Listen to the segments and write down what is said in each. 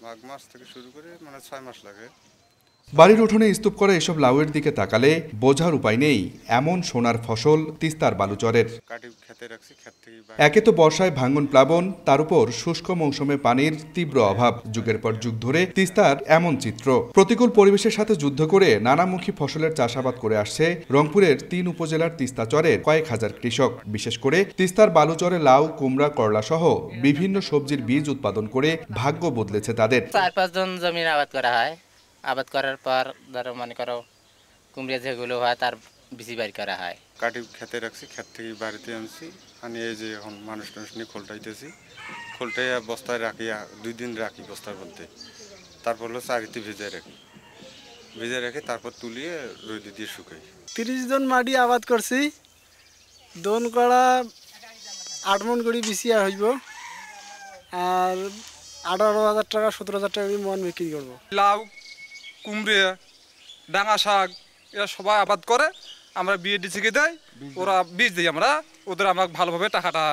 মাঘ মাস থেকে শুরু করে মানে 6 মাস লাগে। বাড়ির উঠোনে স্তূপ করা এসব লাউয়ের দিকে তাকালে বোঝার উপায় নেই এমন সোনার ফসল তিস্তার বালুচরের। কাটি খেতে রাখছি, খেত থেকে একে তো বর্ষায় ভাঙন প্লাবন, তার উপর শুষ্ক মৌসুমে পানির তীব্র অভাব। যুগের পর যুগ ধরে তিস্তার এমন চিত্র। প্রতিকূল পরিবেশের সাথে যুদ্ধ করে নানামুখী ফসলের চাষাবাদ করে আসছে রংপুরের ৩ উপজেলার তিস্তা চরের কয়েক হাজার কৃষক। বিশেষ করে তিস্তার বালুচরে লাউ, কুমড়া, করলা সহ বিভিন্ন সবজির বীজ উৎপাদন করে ভাগ্য বদলেছে তাদের। ৪-৫ জন জমির আবাদ করা হয়। আবাদ করার পর ধরো মনে করো কুমড়া যেগুলো হয় তার বেশি বাড়ি করা হয়। কাটি খেতে রাখছি, খেত থেকে বাড়িতে আনছি, আনি এই যে এখন মানুষ নিয়ে খোলটাইতেছি। খোলটাই বস্তায় রাখি, 2 দিন রাখি বস্তার মধ্যে। তারপর হলো চারিতে ভেজে রেখে তারপর তুলিয়ে রোদে দিয়ে শুকাই। 30 জন মাটি আবাদ করছি। দোন করা 8 মন করে বিছিয়া হইব, আর 18,000 টাকা 17,000 টাকা মন বিক্রি করবো। লাউ, কুমড়ে, ডাঙা শাক এরা সবাই আবাদ করে। আমরা বিএডিসিকে দেয়, ওরা বীজ দিই, আমরা ওদের আমাকে ভালোভাবে টাকাটা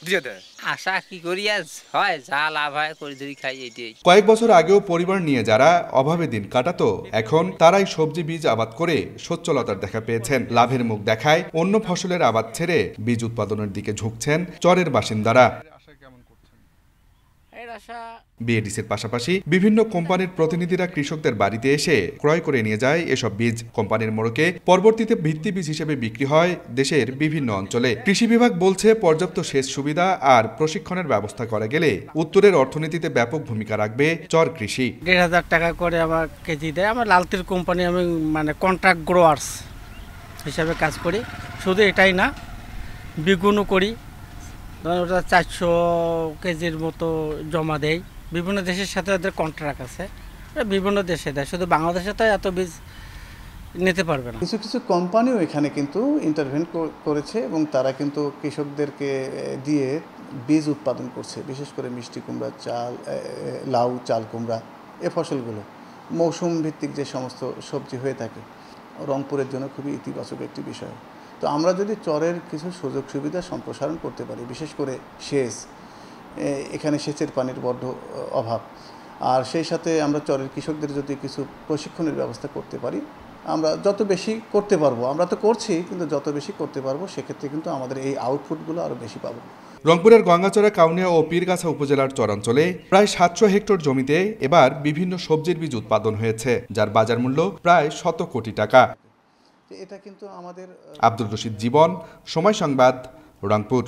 দিয়ে দেয়। আশা কি করি আজ হয়, যা লাভ হয় করে ধরি খাই এইটাই। কয়েক বছর আগেও পরিবার নিয়ে যারা অভাবে দিন কাটাতো, এখন তারাই সবজি বীজ আবাদ করে সচ্ছলতার দেখা পেয়েছেন। লাভের মুখ দেখায় অন্য ফসলের আবাদ ছেড়ে বীজ উৎপাদনের দিকে ঝুঁকছেন চরের বাসিন্দারা। বিএডিসির পাশাপাশি বিভিন্ন কোম্পানির প্রতিনিধিরা কৃষকদের বাড়িতে এসে ক্রয় করে নিয়ে যায় এসব বীজ। কোম্পানির মোড়কে পরবর্তীতে ভিত্তি বীজ হিসেবে বিক্রি হয় দেশের বিভিন্ন অঞ্চলে। কৃষি বিভাগ বলছে পর্যাপ্ত সেচ সুবিধা আর প্রশিক্ষণের ব্যবস্থা করা গেলে উত্তরের অর্থনীতিতে ব্যাপক ভূমিকা রাখবে চর কৃষি। 1,500 টাকা করে আমার কেজি দেয়। আমার লালতির কোম্পানি, আমি মানে কন্ট্রাক্ট গ্রোয়ার্স হিসাবে কাজ করি। শুধু এটাই না, বেগুনও করি। ধরেন ওটা 400 কেজির মতো জমা দেয়। বিভিন্ন দেশের সাথে ওদের কন্ট্রাক্ট আছে, বিভিন্ন দেশে দেয়, শুধু বাংলাদেশে তো এত বীজ নিতে পারবে না। কিছু কিছু কোম্পানিও এখানে কিন্তু ইন্টারভেন করেছে এবং তারা কিন্তু কৃষকদেরকে দিয়ে বীজ উৎপাদন করছে, বিশেষ করে মিষ্টি কুমড়া, লাউ, চাল কুমড়া এ ফসলগুলো মৌসুম ভিত্তিক যে সমস্ত সবজি হয়ে থাকে, রংপুরের জন্য খুবই ইতিবাচক একটি বিষয়। তো আমরা যদি চরের কিছু সুযোগ সুবিধা সম্প্রসারণ করতে পারি, বিশেষ করে সেচ, এখানে সেচের পানির বড্ড অভাব, আর সেই সাথে আমরা চরের কৃষকদের যদি কিছু প্রশিক্ষণের ব্যবস্থা করতে পারি, আমরা যত বেশি করতে পারবো, আমরা তো করছি, কিন্তু যত বেশি করতে পারবো সেক্ষেত্রে কিন্তু আমাদের এই আউটপুটগুলো আরও বেশি পাবো। রংপুরের গঙ্গাচড়া, কাউনিয়া ও পীরগাছা উপজেলার চরাঞ্চলে প্রায় 700 হেক্টর জমিতে এবার বিভিন্ন সবজির বীজ উৎপাদন হয়েছে, যার বাজার মূল্য প্রায় 100 কোটি টাকা। এটা কিন্তু আমাদের আব্দুর রশিদ জীবন, সময় সংবাদ, রংপুর।